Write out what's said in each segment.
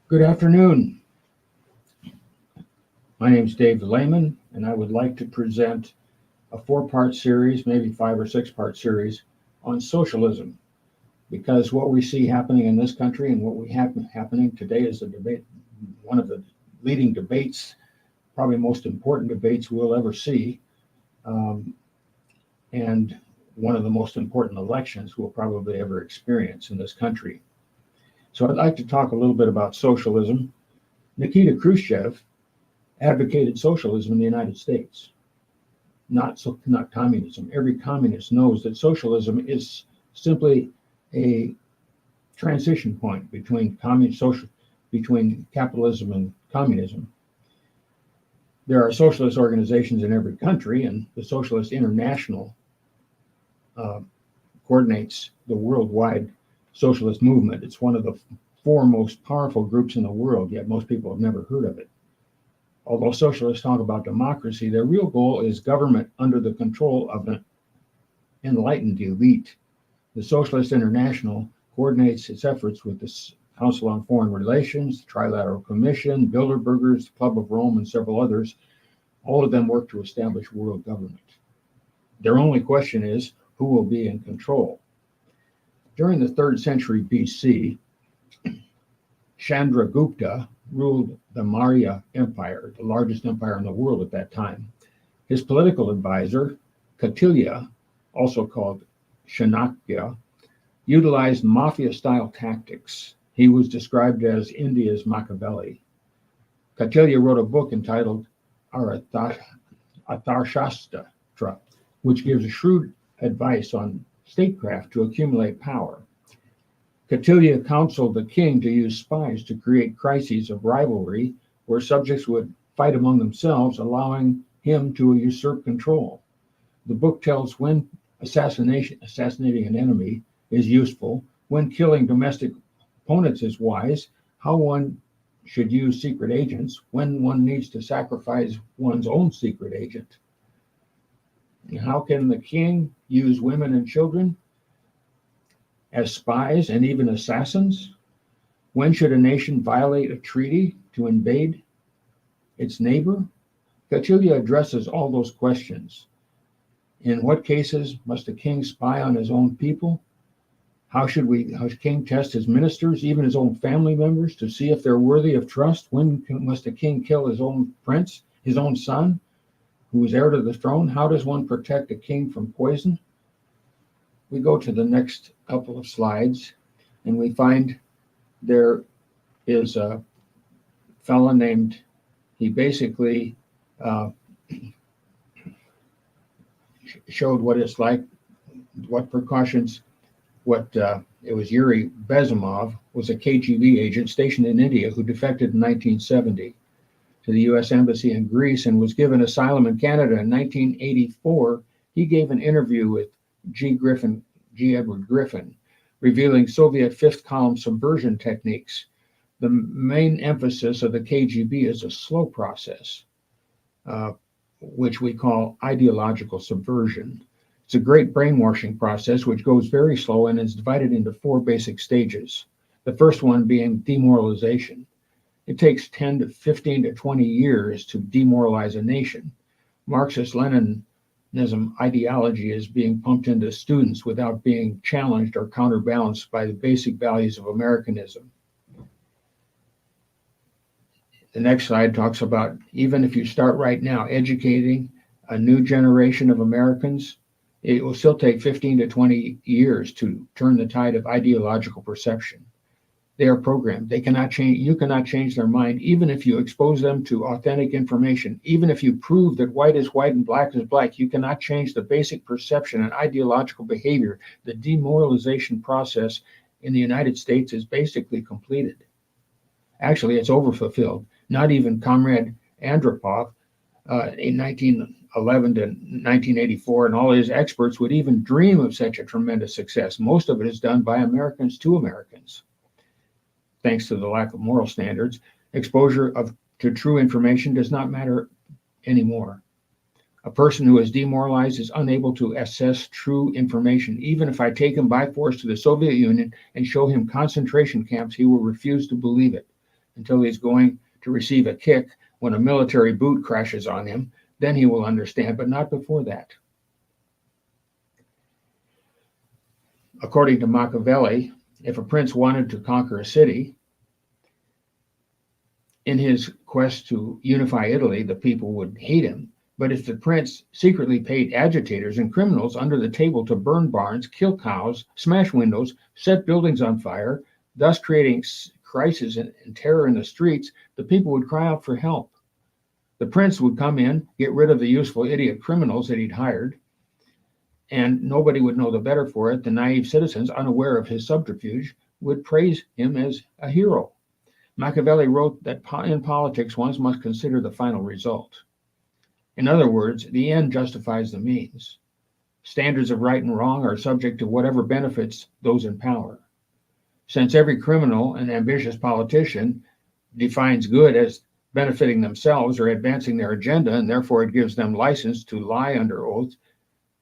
Good afternoon. My name is Dave Lehman, and I would like to present a four-part series, maybe five or six-part series, on socialism. Because what we see happening in this country and what we have happening today is a debate, one of the leading debates, probably most important debates we'll ever see, um, and one of the most important elections we'll probably ever experience in this country. So I'd like to talk a little bit about socialism. Nikita Khrushchev advocated socialism in the United States, not communism. Every communist knows that socialism is simply a transition point between capitalism and communism. There are socialist organizations in every country, and the Socialist International uh, coordinates the worldwide socialist movement. It's one of the four most powerful groups in the world, yet most people have never heard of it. Although socialists talk about democracy, their real goal is government under the control of an enlightened elite. The Socialist International coordinates its efforts with the Council on Foreign Relations, the Trilateral Commission, Bilderbergers, the Club of Rome, and several others. All of them work to establish world government. Their only question is who will be in control. During the 3rd century BC, Chandragupta ruled the Maurya Empire, the largest empire in the world at that time. His political advisor, Kautilya, also called Chanakya, utilized mafia-style tactics. He was described as India's Machiavelli. Kautilya wrote a book entitled Arthashastra, which gives shrewd advice on statecraft to accumulate power. Kautilya counseled the king to use spies to create crises of rivalry where subjects would fight among themselves, allowing him to usurp control. The book tells when assassinating an enemy is useful, when killing domestic opponents is wise, how one should use secret agents, when one needs to sacrifice one's own secret agent. And how can the king use women and children as spies and even assassins? When should a nation violate a treaty to invade its neighbor? Kautilya addresses all those questions. In what cases must a king spy on his own people? How should a king test his ministers, even his own family members, to see if they're worthy of trust? When must a king kill his own prince, his own son, who is heir to the throne? How does one protect a king from poison? We go to the next couple of slides, and we find there is a fellow named, he basically showed what it's like, what precautions, it was Yuri Bezimov, was a KGB agent stationed in India who defected in 1970 to the U.S. Embassy in Greece and was given asylum in Canada in 1984. He gave an interview with G. Edward Griffin, revealing Soviet fifth column subversion techniques. The main emphasis of the KGB is a slow process, which we call ideological subversion. It's a great brainwashing process which goes very slow and is divided into four basic stages. The first one being demoralization. It takes 10 to 15 to 20 years to demoralize a nation. Marxist-Leninism ideology is being pumped into students without being challenged or counterbalanced by the basic values of Americanism. The next slide talks about, even if you start right now educating a new generation of Americans, it will still take 15 to 20 years to turn the tide of ideological perception. They are programmed. They cannot change. You cannot change their mind, even if you expose them to authentic information. Even if you prove that white is white and black is black, you cannot change the basic perception and ideological behavior. The demoralization process in the United States is basically completed. Actually, it's overfulfilled. Not even Comrade Andropov in 1911 to 1984 and all his experts would even dream of such a tremendous success. Most of it is done by Americans to Americans. Thanks to the lack of moral standards, exposure to true information does not matter anymore. A person who is demoralized is unable to assess true information. Even if I take him by force to the Soviet Union and show him concentration camps, he will refuse to believe it. until he's going to receive a kick when a military boot crashes on him. Then he will understand, but not before that. According to Machiavelli, if a prince wanted to conquer a city, in his quest to unify Italy, the people would hate him. But if the prince secretly paid agitators and criminals under the table to burn barns, kill cows, smash windows, set buildings on fire, thus creating crisis and terror in the streets, the people would cry out for help. The prince would come in, get rid of the useful idiot criminals that he'd hired, and nobody would know the better for it. The naive citizens, unaware of his subterfuge, would praise him as a hero. Machiavelli wrote that in politics, one must consider the final result. In other words, the end justifies the means. Standards of right and wrong are subject to whatever benefits those in power. Since every criminal and ambitious politician defines good as benefiting themselves or advancing their agenda, and therefore it gives them license to lie under oath,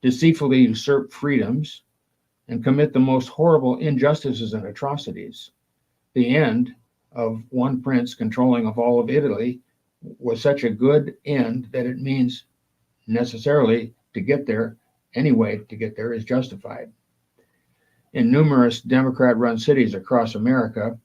deceitfully usurp freedoms, and commit the most horrible injustices and atrocities, the end of one prince controlling of all of Italy was such a good end that it means necessarily to get there, any way to get there is justified. In numerous Democrat-run cities across America,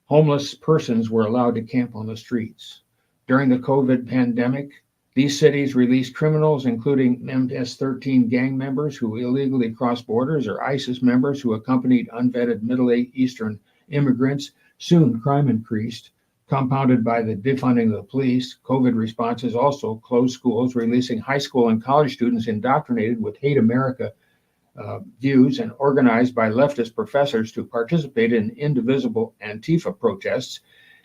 homeless persons were allowed to camp on the streets. During the COVID pandemic, these cities released criminals, including MS-13 gang members who illegally crossed borders, or ISIS members who accompanied unvetted Middle Eastern immigrants. Soon, crime increased, compounded by the defunding of the police. COVID responses also closed schools, releasing high school and college students indoctrinated with hate America views and organized by leftist professors to participate in indivisible Antifa protests.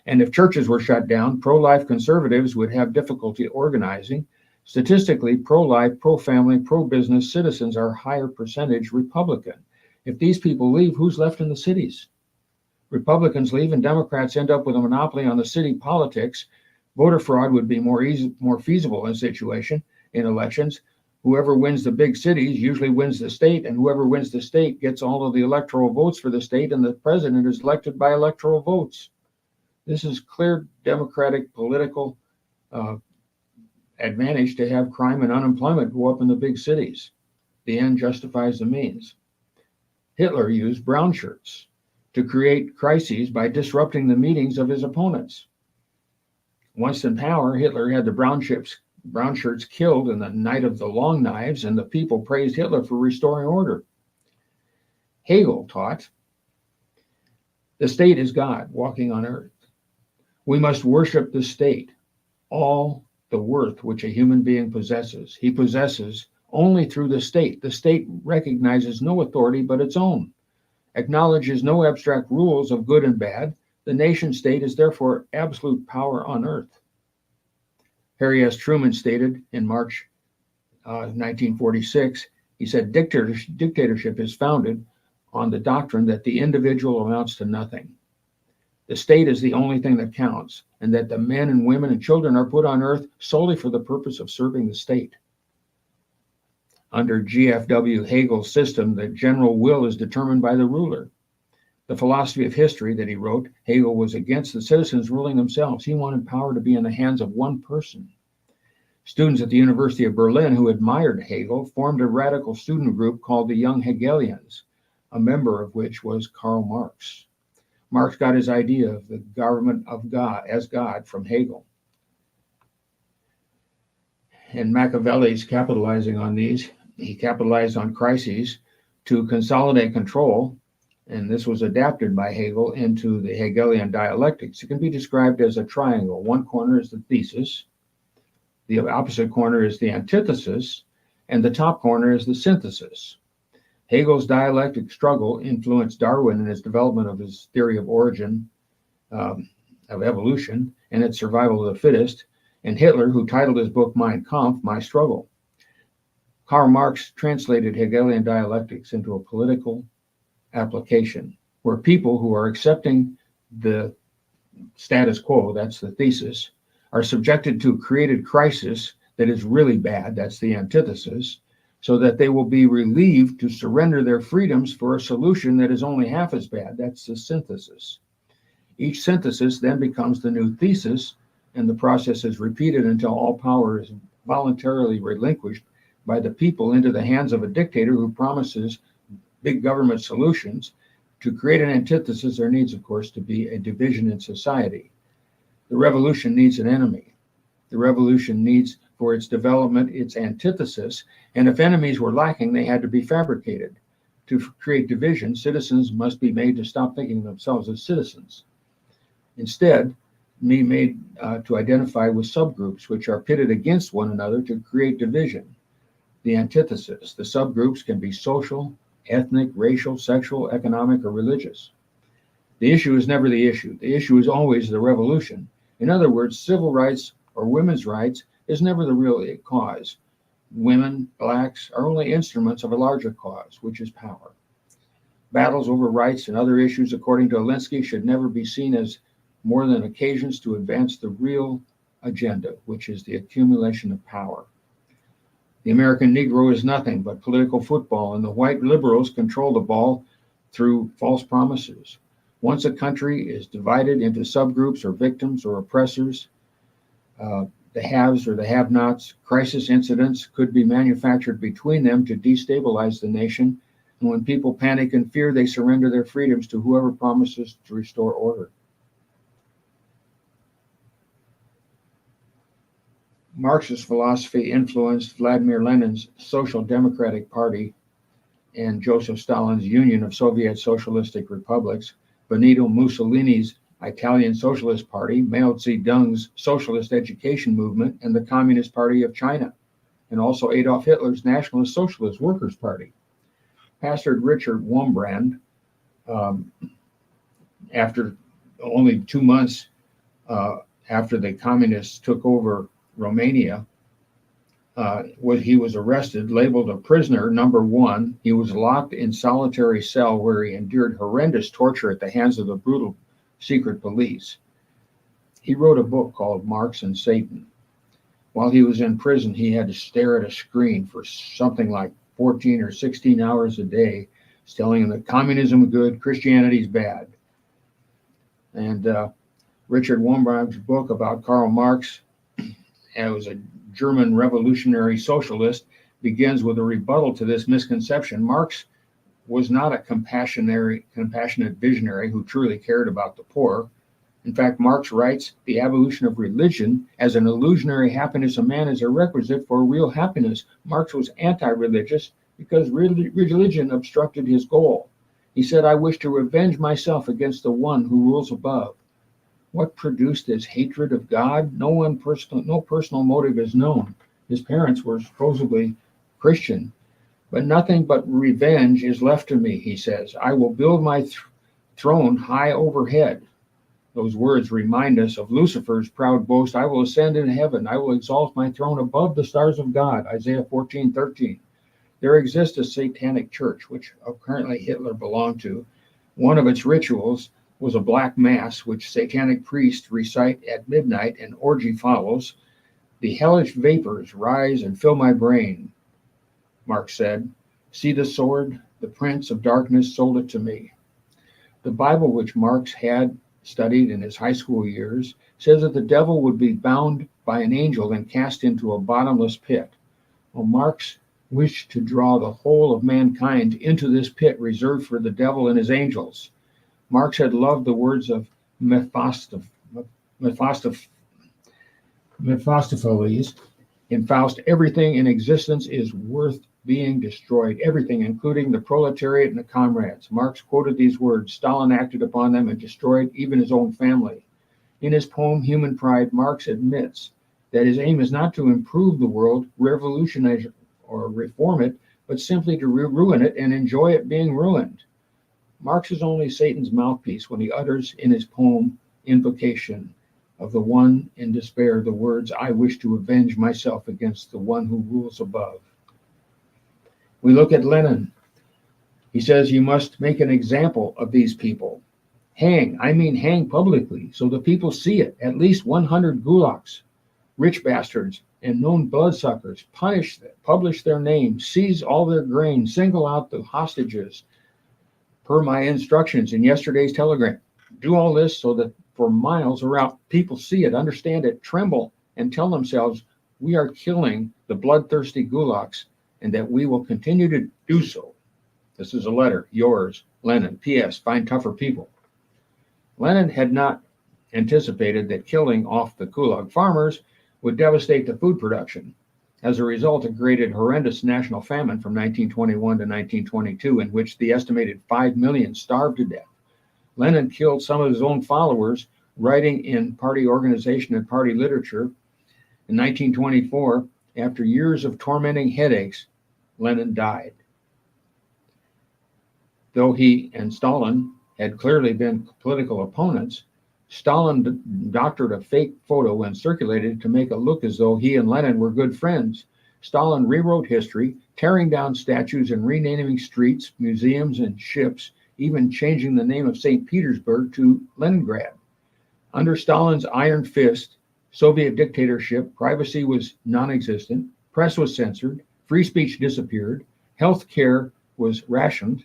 And if churches were shut down, pro-life conservatives would have difficulty organizing. Statistically, pro-life, pro-family, pro-business citizens are higher percentage Republican. If these people leave, who's left in the cities? Republicans leave and Democrats end up with a monopoly on the city politics. Voter fraud would be more feasible in a situation in elections. Whoever wins the big cities usually wins the state, and whoever wins the state gets all of the electoral votes for the state, and the president is elected by electoral votes. This is clear democratic political advantage to have crime and unemployment go up in the big cities. The end justifies the means. Hitler used brown shirts to create crises by disrupting the meetings of his opponents. Once in power, Hitler had the brown shirts killed in the Night of the Long Knives, and the people praised Hitler for restoring order. Hegel taught, the state is God walking on earth. We must worship the state, all the worth which a human being possesses. He possesses only through the state. The state recognizes no authority but its own, acknowledges no abstract rules of good and bad. The nation state is therefore absolute power on earth. Harry S. Truman stated in March 1946, he said, dictatorship is founded on the doctrine that the individual amounts to nothing. The state is the only thing that counts, and that the men and women and children are put on earth solely for the purpose of serving the state. Under G.F.W. Hegel's system, the general will is determined by the ruler. The philosophy of history that he wrote, Hegel was against the citizens ruling themselves. He wanted power to be in the hands of one person. Students at the University of Berlin who admired Hegel formed a radical student group called the Young Hegelians, a member of which was Karl Marx. Marx got his idea of the government of God as God from Hegel. And Machiavelli's capitalizing on these. He capitalized on crises to consolidate control, and this was adapted by Hegel into the Hegelian dialectics. It can be described as a triangle. One corner is the thesis, the opposite corner is the antithesis, and the top corner is the synthesis. Hegel's dialectic struggle influenced Darwin in his development of his theory of origin, of evolution, and its survival of the fittest, and Hitler, who titled his book Mein Kampf, My Struggle. Karl Marx translated Hegelian dialectics into a political application, where people who are accepting the status quo, that's the thesis, are subjected to a created crisis that is really bad, that's the antithesis, so that they will be relieved to surrender their freedoms for a solution that is only half as bad, that's the synthesis. Each synthesis then becomes the new thesis, and the process is repeated until all power is voluntarily relinquished by the people into the hands of a dictator who promises big government solutions. To create an antithesis, there needs, of course, to be a division in society. The revolution needs an enemy. The revolution needs, for its development, its antithesis, and if enemies were lacking, they had to be fabricated. To create division, citizens must be made to stop thinking of themselves as citizens. Instead, be made to identify with subgroups which are pitted against one another to create division. The antithesis. The subgroups can be social, ethnic, racial, sexual, economic, or religious. The issue is never the issue. The issue is always the revolution. In other words, civil rights or women's rights is never the real cause. Women, blacks, are only instruments of a larger cause, which is power. Battles over rights and other issues, according to Alinsky, should never be seen as more than occasions to advance the real agenda, which is the accumulation of power. The American Negro is nothing but political football, and the white liberals control the ball through false promises. Once a country is divided into subgroups or victims or oppressors, the haves or the have-nots, crisis incidents could be manufactured between them to destabilize the nation. And when people panic and fear, they surrender their freedoms to whoever promises to restore order. Marxist philosophy influenced Vladimir Lenin's Social Democratic Party and Joseph Stalin's Union of Soviet Socialistic Republics, Benito Mussolini's Italian Socialist Party, Mao Zedong's Socialist Education Movement, and the Communist Party of China, and also Adolf Hitler's Nationalist Socialist Workers' Party. Pastor Richard Wurmbrand, after only 2 months after the communists took over Romania, he was arrested, labeled a prisoner number 1. He was locked in solitary cell where he endured horrendous torture at the hands of the brutal secret police. He wrote a book called Marx and Satan. While he was in prison, he had to stare at a screen for something like 14 or 16 hours a day, telling him that communism is good, Christianity is bad. And Richard Wurmbrand's book about Karl Marx, who was a German revolutionary socialist, begins with a rebuttal to this misconception. Marx was not a compassionate visionary who truly cared about the poor. In fact, Marx writes, the abolition of religion as an illusionary happiness of man is a requisite for real happiness. Marx was anti-religious because religion obstructed his goal. He said, I wish to revenge myself against the one who rules above. What produced this hatred of God? No personal motive is known. His parents were supposedly Christian. But nothing but revenge is left to me, he says. I will build my throne high overhead. Those words remind us of Lucifer's proud boast. I will ascend in heaven. I will exalt my throne above the stars of God. Isaiah 14:13. There exists a satanic church, which apparently Hitler belonged to. One of its rituals was a black mass, which satanic priests recite at midnight, and orgy follows. The hellish vapors rise and fill my brain, Marx said. See the sword? The prince of darkness sold it to me. The Bible, which Marx had studied in his high school years, says that the devil would be bound by an angel and cast into a bottomless pit. Well, Marx wished to draw the whole of mankind into this pit reserved for the devil and his angels. Marx had loved the words of Mephistopheles. In Faust, everything in existence is worth being destroyed, everything, including the proletariat and the comrades. Marx quoted these words. Stalin acted upon them and destroyed even his own family. In his poem, Human Pride, Marx admits that his aim is not to improve the world, revolutionize or reform it, but simply to ruin it and enjoy it being ruined. Marx is only Satan's mouthpiece when he utters in his poem Invocation of the One in despair the words, I wish to avenge myself against the one who rules above. We look at Lenin. He says you must make an example of these people. Hang publicly, so the people see it. At least 100 gulags, rich bastards, and known bloodsuckers. Punish them, publish their names, seize all their grain, single out the hostages, per my instructions in yesterday's telegram. Do all this so that for miles around, people see it, understand it, tremble, and tell themselves, we are killing the bloodthirsty gulags and that we will continue to do so. This is a letter, yours, Lenin. P.S. Find tougher people. Lenin had not anticipated that killing off the gulag farmers would devastate the food production. As a result, it created horrendous national famine from 1921 to 1922, in which the estimated 5 million starved to death. Lenin killed some of his own followers, writing in party organization and party literature. In 1924, after years of tormenting headaches, Lenin died. Though he and Stalin had clearly been political opponents, Stalin doctored a fake photo and circulated it to make it look as though he and Lenin were good friends. Stalin rewrote history, tearing down statues and renaming streets, museums, and ships, even changing the name of St. Petersburg to Leningrad. Under Stalin's iron fist, Soviet dictatorship, privacy was non-existent, press was censored, free speech disappeared, health care was rationed,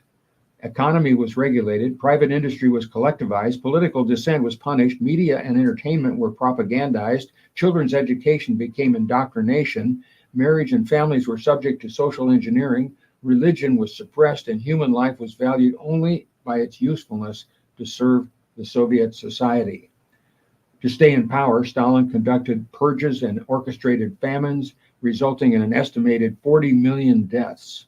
economy was regulated, private industry was collectivized, political dissent was punished, media and entertainment were propagandized, children's education became indoctrination, marriage and families were subject to social engineering, religion was suppressed, and human life was valued only by its usefulness to serve the Soviet society. To stay in power, Stalin conducted purges and orchestrated famines, resulting in an estimated 40 million deaths.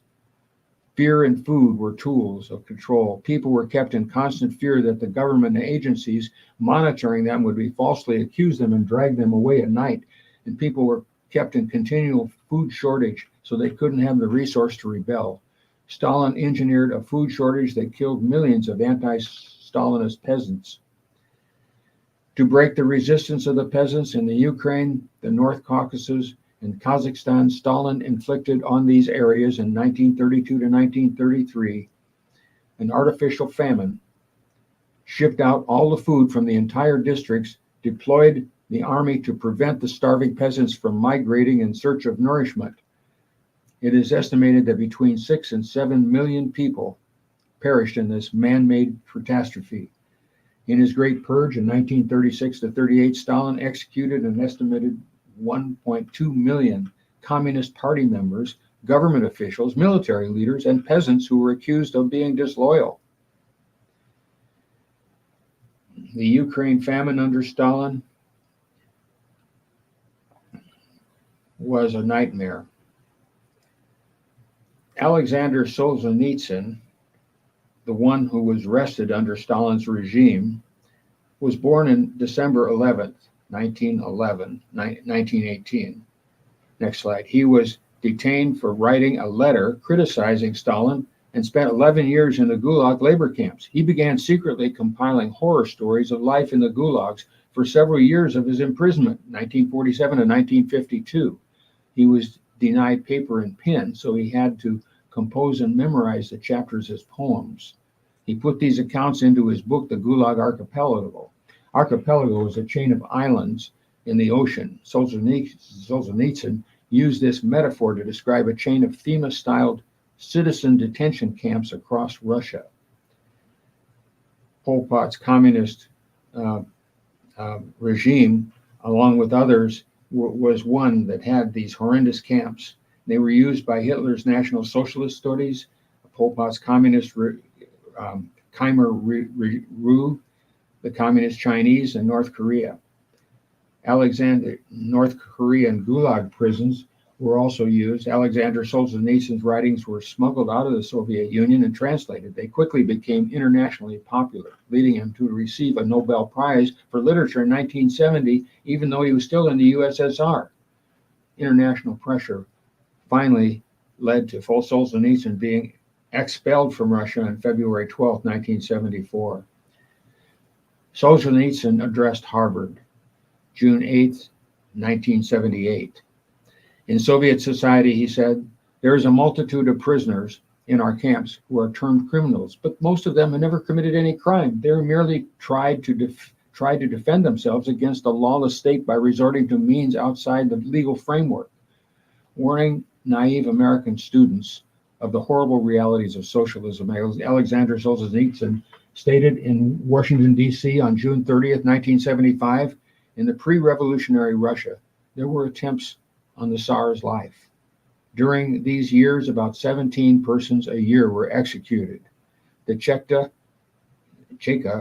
Fear and food were tools of control. People were kept in constant fear that the government agencies monitoring them would be falsely accuse them and drag them away at night. And people were kept in continual food shortage so they couldn't have the resource to rebel. Stalin engineered a food shortage that killed millions of anti-Stalinist peasants. To break the resistance of the peasants in the Ukraine, the North Caucasus, and Kazakhstan, Stalin inflicted on these areas in 1932 to 1933 an artificial famine, shipped out all the food from the entire districts, deployed the army to prevent the starving peasants from migrating in search of nourishment. It is estimated that between 6 and 7 million people perished in this man-made catastrophe. In his Great Purge in 1936 to 38, Stalin executed an estimated 1.2 million Communist Party members, government officials, military leaders, and peasants who were accused of being disloyal. The Ukraine famine under Stalin was a nightmare. Alexander Solzhenitsyn, the one who was arrested under Stalin's regime, was born on December 11th, 1918. Next slide. He was detained for writing a letter criticizing Stalin and spent 11 years in the Gulag labor camps. He began secretly compiling horror stories of life in the Gulags for several years of his imprisonment, 1947 to 1952. He was denied paper and pen, so he had to compose and memorize the chapters as poems. He put these accounts into his book, The Gulag Archipelago. Archipelago is a chain of islands in the ocean. Solzhenitsyn used this metaphor to describe a chain of FEMA-styled citizen detention camps across Russia. Pol Pot's communist regime, along with others, was one that had these horrendous camps. They were used by Hitler's National Socialist studies, Pol Pot's communist Khmer Rouge, the communist Chinese, and North Korea. North Korean Gulag prisons were also used. Alexander Solzhenitsyn's writings were smuggled out of the Soviet Union and translated. They quickly became internationally popular, leading him to receive a Nobel Prize for Literature in 1970, even though he was still in the USSR. International pressure finally led to Solzhenitsyn being expelled from Russia on February 12, 1974. Solzhenitsyn addressed Harvard, June 8, 1978. In Soviet society, he said, there is a multitude of prisoners in our camps who are termed criminals, but most of them have never committed any crime. They merely tried to defend themselves against a lawless state by resorting to means outside the legal framework. Warning naive American students of the horrible realities of socialism, Alexander Solzhenitsyn stated in Washington, D.C. on June 30th, 1975, in the pre-revolutionary Russia, there were attempts on the Tsar's life. During these years, about 17 persons a year were executed. The Cheka,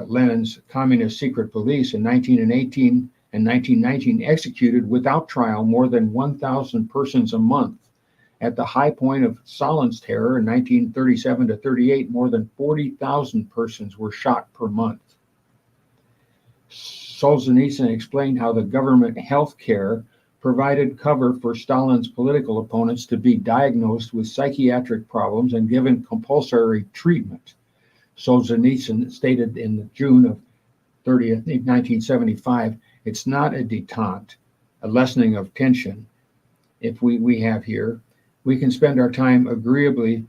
Lenin's communist secret police in 1918 and 1919 executed without trial more than 1,000 persons a month. At the high point of Stalin's terror in 1937 to 38, more than 40,000 persons were shot per month. Solzhenitsyn explained how the government health care provided cover for Stalin's political opponents to be diagnosed with psychiatric problems and given compulsory treatment. Solzhenitsyn stated in June of 30th, 1975, it's not a detente, a lessening of tension. If we have here, we can spend our time agreeably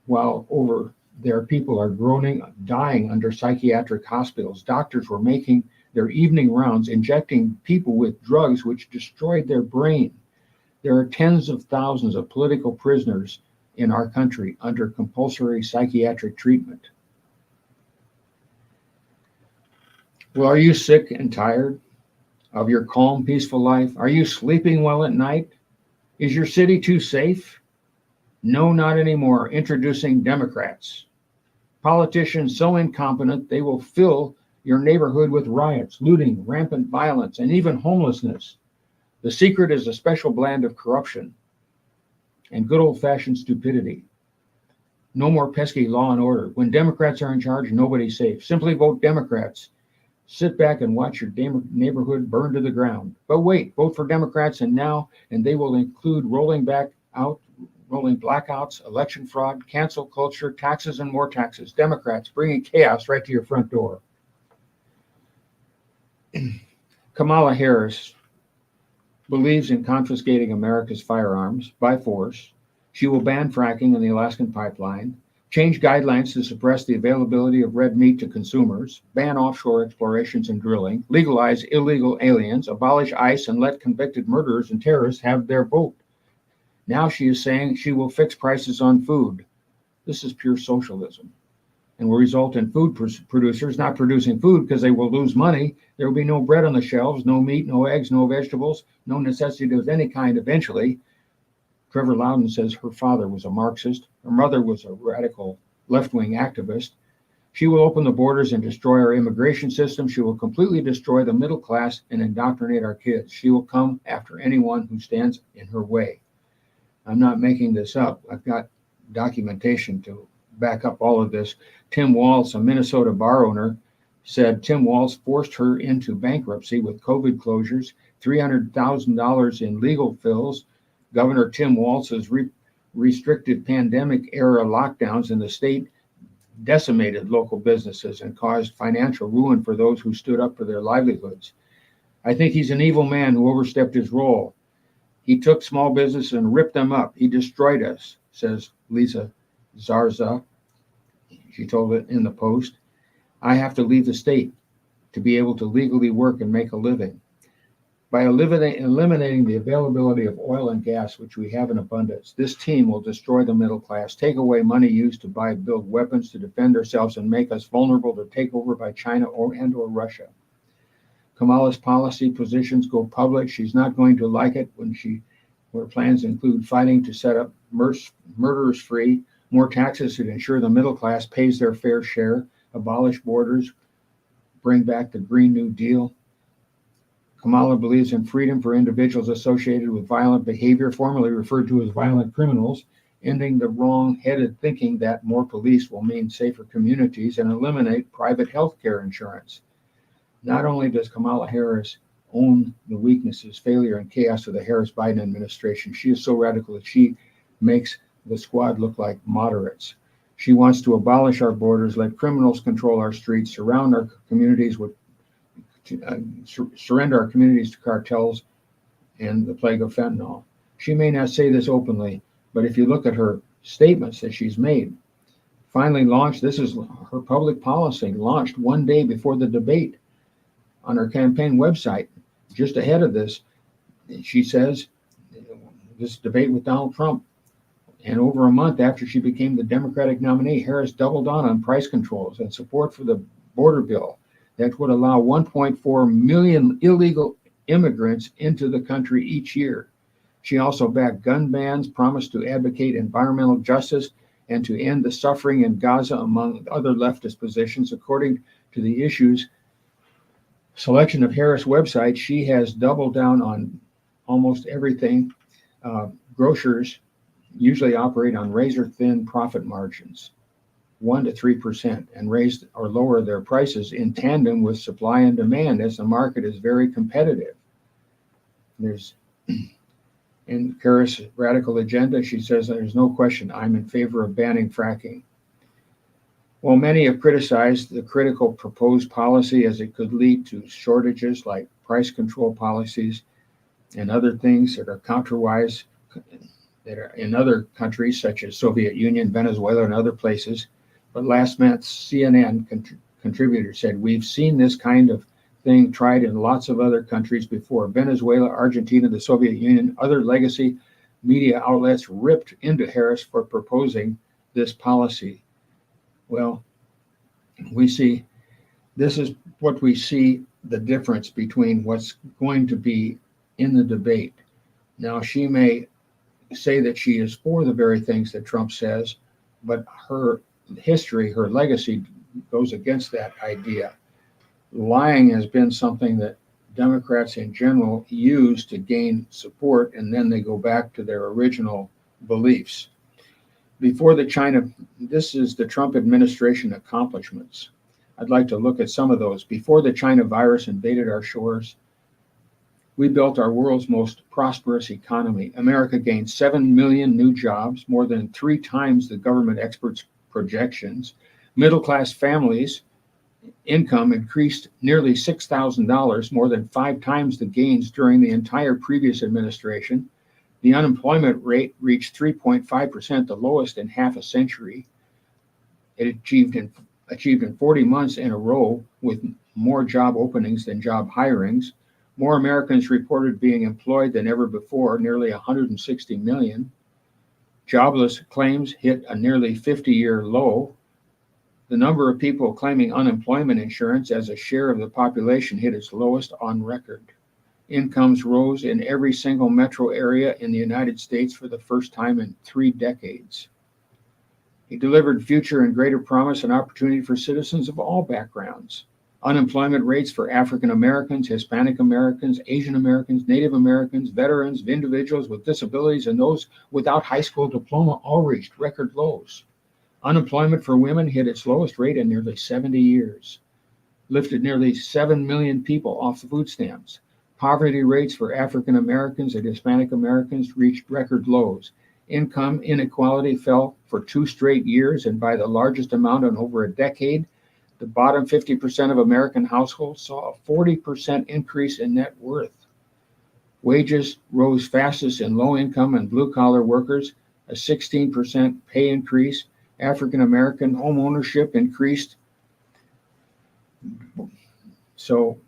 while over there people are groaning, dying under psychiatric hospitals. Doctors were making their evening rounds, injecting people with drugs which destroyed their brain. There are tens of thousands of political prisoners in our country under compulsory psychiatric treatment. Well, are you sick and tired of your calm, peaceful life? Are you sleeping well at night? Is your city too safe? No, not anymore. Introducing Democrats. Politicians so incompetent they will fill your neighborhood with riots, looting, rampant violence, and even homelessness. The secret is a special blend of corruption and good old-fashioned stupidity. No more pesky law and order. When Democrats are in charge, nobody's safe. Simply vote Democrats. Sit back and watch your neighborhood burn to the ground. But wait, vote for Democrats and they will include rolling blackouts, election fraud, cancel culture, taxes and more taxes. Democrats bringing chaos right to your front door. Kamala Harris believes in confiscating America's firearms by force. She will ban fracking in the Alaskan pipeline, change guidelines to suppress the availability of red meat to consumers, ban offshore explorations and drilling, legalize illegal aliens, abolish ICE, and let convicted murderers and terrorists have their vote. Now she is saying she will fix prices on food. This is pure socialism and will result in food producers not producing food because they will lose money. There will be no bread on the shelves, no meat, no eggs, no vegetables, no necessity of any kind eventually. Trevor Loudon says her father was a Marxist. Her mother was a radical left-wing activist. She will open the borders and destroy our immigration system. She will completely destroy the middle class and indoctrinate our kids. She will come after anyone who stands in her way. I'm not making this up. I've got documentation to back up all of this. Tim Walz, a Minnesota bar owner, said Tim Walz forced her into bankruptcy with COVID closures, $300,000 in legal bills. Governor Tim Walz's restricted pandemic-era lockdowns in the state decimated local businesses and caused financial ruin for those who stood up for their livelihoods. I think he's an evil man who overstepped his role. He took small business and ripped them up. He destroyed us, says Lisa Zarza. She told it in the Post. I have to leave the state to be able to legally work and make a living. By eliminating the availability of oil and gas, which we have in abundance, this team will destroy the middle class, take away money used to build weapons to defend ourselves, and make us vulnerable to takeover by China or Russia. Kamala's policy positions go public. She's not going to like it when her plans include fighting to set up murderers free, more taxes to ensure the middle class pays their fair share, abolish borders, bring back the Green New Deal. Kamala believes in freedom for individuals associated with violent behavior, formerly referred to as violent criminals, ending the wrong-headed thinking that more police will mean safer communities and eliminate private health care insurance. Not only does Kamala Harris own the weaknesses, failure, and chaos of the Harris-Biden administration, she is so radical that she makes the squad look like moderates. She wants to abolish our borders, let criminals control our streets, surround our communities surrender our communities to cartels and the plague of fentanyl. She may not say this openly, but if you look at her statements that she's made, finally launched, this is her public policy, launched one day before the debate on her campaign website. Just ahead of this, she says, this debate with Donald Trump, and over a month after she became the Democratic nominee, Harris doubled down on price controls and support for the border bill that would allow 1.4 million illegal immigrants into the country each year. She also backed gun bans, promised to advocate environmental justice, and to end the suffering in Gaza, among other leftist positions. According to the Issues Selection of Harris website, she has doubled down on almost everything. Grocers usually operate on razor-thin profit margins, 1 to 3%, and raise or lower their prices in tandem with supply and demand, as the market is very competitive. There's in Harris' radical agenda, she says, there's no question I'm in favor of banning fracking. Well, many have criticized the critical proposed policy as it could lead to shortages like price control policies and other things that are counterwise that are in other countries such as Soviet Union, Venezuela, and other places. But last month's CNN contributor said, we've seen this kind of thing tried in lots of other countries before. Venezuela, Argentina, the Soviet Union, other legacy media outlets ripped into Harris for proposing this policy. Well, we see, this is what we see the difference between what's going to be in the debate. Now, she may say that she is for the very things that Trump says, but her history, her legacy goes against that idea. Lying has been something that Democrats in general use to gain support, and then they go back to their original beliefs. Before the China, this is the Trump administration accomplishments. I'd like to look at some of those. Before the China virus invaded our shores, we built our world's most prosperous economy. America gained 7 million new jobs, more than 3 times the government experts' projections. Middle-class families' income increased nearly $6,000, more than 5 times the gains during the entire previous administration. The unemployment rate reached 3.5%, the lowest in half a century. It achieved in 40 months in a row, with more job openings than job hirings. More Americans reported being employed than ever before, nearly 160 million. Jobless claims hit a nearly 50-year low. The number of people claiming unemployment insurance as a share of the population hit its lowest on record. Incomes rose in every single metro area in the United States for the first time in 3 decades. He delivered future and greater promise and opportunity for citizens of all backgrounds. Unemployment rates for African Americans, Hispanic Americans, Asian Americans, Native Americans, veterans, individuals with disabilities, and those without high school diploma all reached record lows. Unemployment for women hit its lowest rate in nearly 70 years, lifted nearly 7 million people off the food stamps. Poverty rates for African Americans and Hispanic Americans reached record lows. Income inequality fell for 2 straight years, and by the largest amount in over a decade. The bottom 50% of American households saw a 40% increase in net worth. Wages rose fastest in low-income and blue-collar workers, a 16% pay increase. African American home ownership increased. So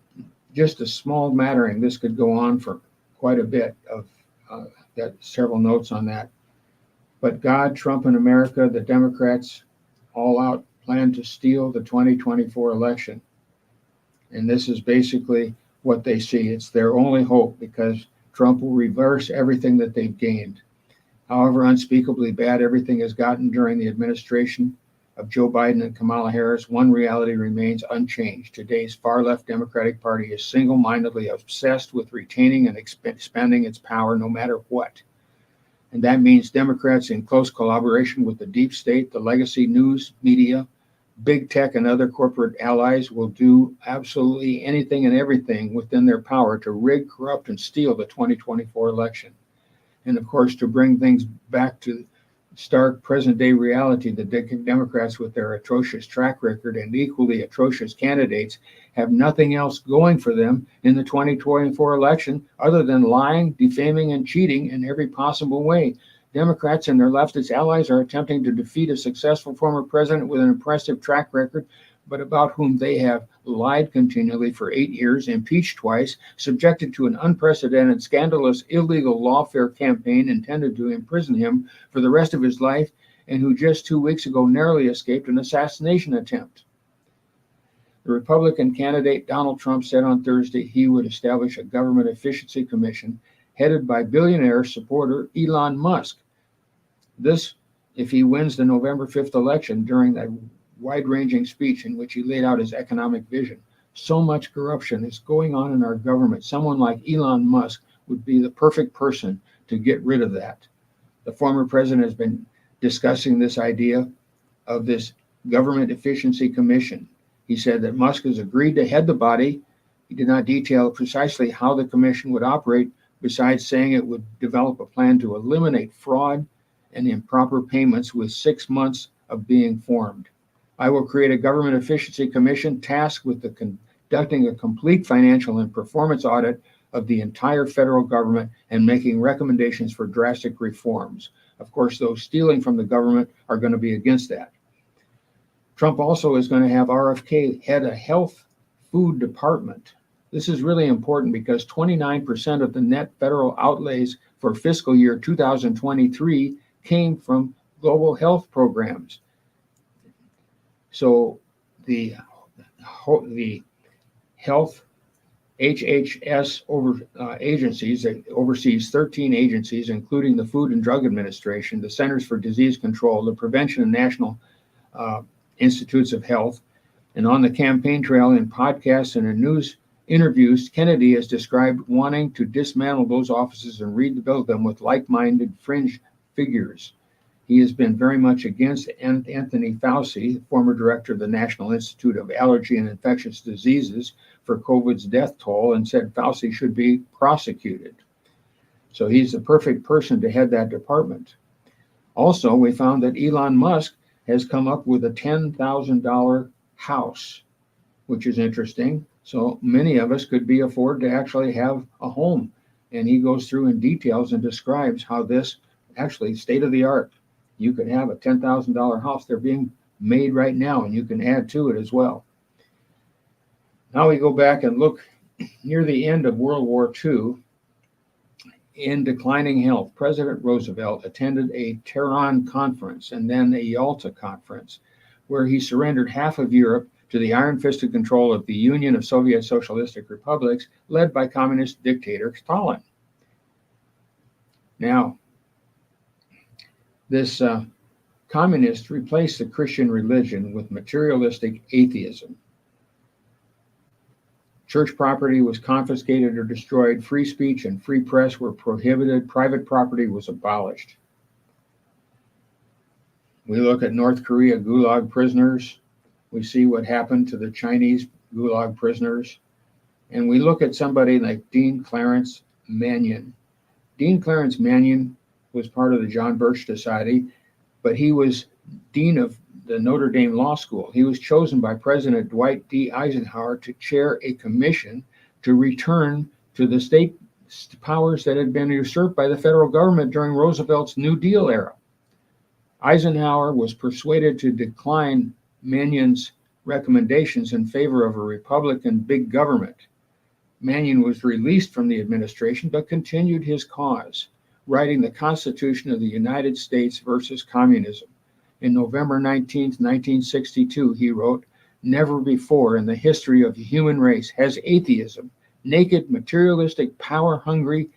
just a small mattering. This could go on for quite a bit. Got several notes on that. But God, Trump, and America, the Democrats, all out plan to steal the 2024 election. And this is basically what they see. It's their only hope, because Trump will reverse everything that they've gained. However unspeakably bad everything has gotten during the administration of Joe Biden and Kamala Harris, one reality remains unchanged. Today's far-left Democratic Party is single-mindedly obsessed with retaining and expanding its power no matter what. And that means Democrats, in close collaboration with the deep state, the legacy news media, big tech, and other corporate allies, will do absolutely anything and everything within their power to rig, corrupt, and steal the 2024 election. And of course, to bring things back to stark present-day reality, the Democrats, with their atrocious track record and equally atrocious candidates, have nothing else going for them in the 2024 election other than lying, defaming, and cheating in every possible way. Democrats and their leftist allies are attempting to defeat a successful former president with an impressive track record, but about whom they have lied continually for 8 years, impeached twice, subjected to an unprecedented, scandalous, illegal lawfare campaign intended to imprison him for the rest of his life, and who just 2 weeks ago narrowly escaped an assassination attempt. The The Republican candidate Donald Trump said on Thursday he would establish a government efficiency commission headed by billionaire supporter Elon Musk. This, if he wins the November 5th election, during that wide-ranging speech in which he laid out his economic vision. So much corruption is going on in our government. Someone like Elon Musk would be the perfect person to get rid of that. The former president has been discussing this idea of this government efficiency commission. He said that Musk has agreed to head the body. He did not detail precisely how the commission would operate, besides saying it would develop a plan to eliminate fraud and improper payments with 6 months of being formed. I will create a government efficiency commission tasked with conducting a complete financial and performance audit of the entire federal government and making recommendations for drastic reforms. Of course, those stealing from the government are going to be against that. Trump also is going to have RFK head a health food department. This is really important because 29% of the net federal outlays for fiscal year 2023 came from global health programs. So the health HHS agencies that oversees 13 agencies, including the Food and Drug Administration, the Centers for Disease Control, the Prevention and National Institutes of Health. And on the campaign trail, in podcasts and in news interviews, Kennedy has described wanting to dismantle those offices and rebuild them with like-minded fringe figures. He has been very much against Anthony Fauci, former director of the National Institute of Allergy and Infectious Diseases, for COVID's death toll, and said Fauci should be prosecuted. So he's the perfect person to head that department. Also, we found that Elon Musk has come up with a $10,000 house, which is interesting. So many of us could be afford to actually have a home. And he goes through in details and describes how this actually state of the art. You could have a $10,000 house. They're being made right now, and you can add to it as well. Now we go back and look near the end of World War II. In declining health, President Roosevelt attended a Tehran conference and then a Yalta conference, where he surrendered half of Europe to the iron-fisted control of the Union of Soviet Socialistic Republics, led by communist dictator Stalin. Now, this communist replaced the Christian religion with materialistic atheism. Church property was confiscated or destroyed. Free speech and free press were prohibited. Private property was abolished. We look at North Korea Gulag prisoners. We see what happened to the Chinese Gulag prisoners. And we look at somebody like Dean Clarence Mannion. Dean Clarence Mannion was part of the John Birch Society, but he was dean of the Notre Dame Law School. He was chosen by President Dwight D. Eisenhower to chair a commission to return to the state powers that had been usurped by the federal government during Roosevelt's New Deal era. Eisenhower was persuaded to decline Mannion's recommendations in favor of a Republican big government. Mannion was released from the administration but continued his cause, writing the Constitution of the United States versus Communism. In November 19, 1962, he wrote, "Never before in the history of the human race has atheism, naked, materialistic, power-hungry,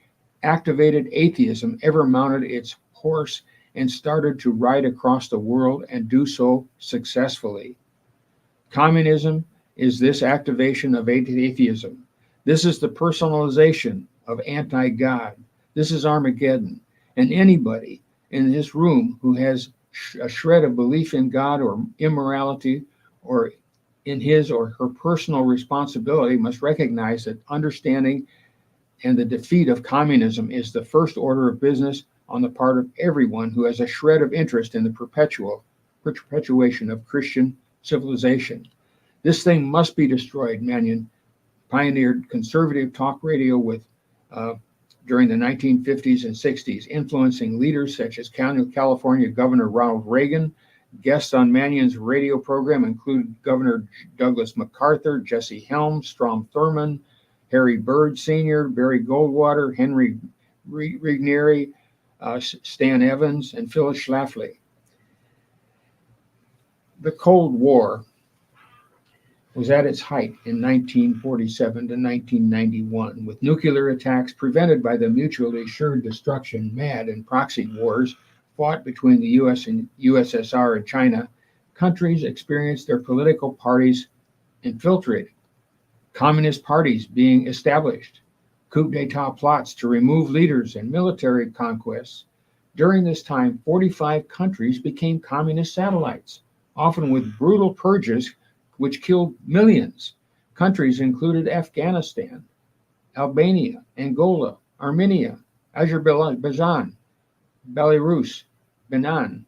activated atheism ever mounted its horse and started to ride across the world and do so successfully. Communism is this activation of atheism. This is the personalization of anti-God. This is Armageddon. And anybody in this room who has a shred of belief in God or immorality or in his or her personal responsibility must recognize that understanding and the defeat of communism is the first order of business on the part of everyone who has a shred of interest in the perpetuation of Christian civilization. This thing must be destroyed." Mannion pioneered conservative talk radio during the 1950s and 60s, influencing leaders such as California Governor Ronald Reagan. Guests on Mannion's radio program included Governor Douglas MacArthur, Jesse Helms, Strom Thurmond, Harry Byrd Sr., Barry Goldwater, Henry Raniere, Stan Evans, and Phyllis Schlafly. The Cold War was at its height in 1947 to 1991, with nuclear attacks prevented by the mutually assured destruction, MAD, and proxy wars fought between the US and USSR and China. Countries experienced their political parties infiltrated, communist parties being established, coup d'etat plots to remove leaders, and military conquests. During this time, 45 countries became communist satellites, often with brutal purges which killed millions. Countries included Afghanistan, Albania, Angola, Armenia, Azerbaijan, Belarus, Benin,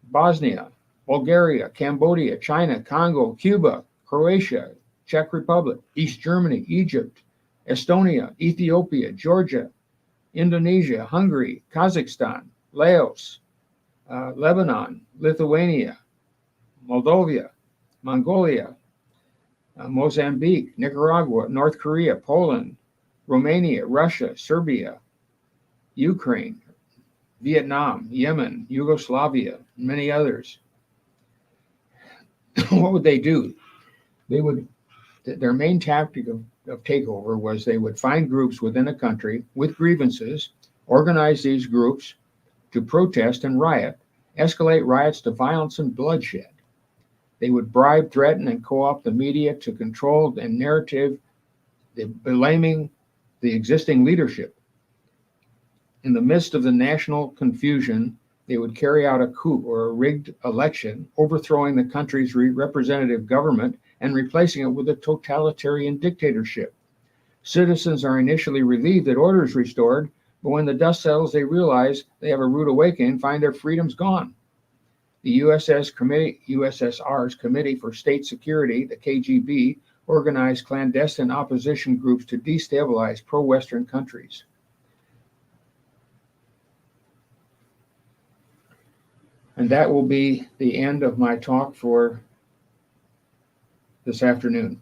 Bosnia, Bulgaria, Cambodia, China, Congo, Cuba, Croatia, Czech Republic, East Germany, Egypt, Estonia, Ethiopia, Georgia, Indonesia, Hungary, Kazakhstan, Laos, Lebanon, Lithuania, Moldova, Mongolia, Mozambique, Nicaragua, North Korea, Poland, Romania, Russia, Serbia, Ukraine, Vietnam, Yemen, Yugoslavia, and many others. What would they do? Their main tactic of takeover was they would find groups within a country with grievances, organize these groups to protest and riot, escalate riots to violence and bloodshed. They would bribe, threaten, and co-opt the media to control the narrative, blaming the existing leadership. In the midst of the national confusion, they would carry out a coup or a rigged election, overthrowing the country's representative government and replacing it with a totalitarian dictatorship. Citizens are initially relieved that order is restored, but when the dust settles, they realize they have a rude awakening and find their freedoms gone. The USSR's Committee for State Security, the KGB, organized clandestine opposition groups to destabilize pro-Western countries. And that will be the end of my talk for this afternoon.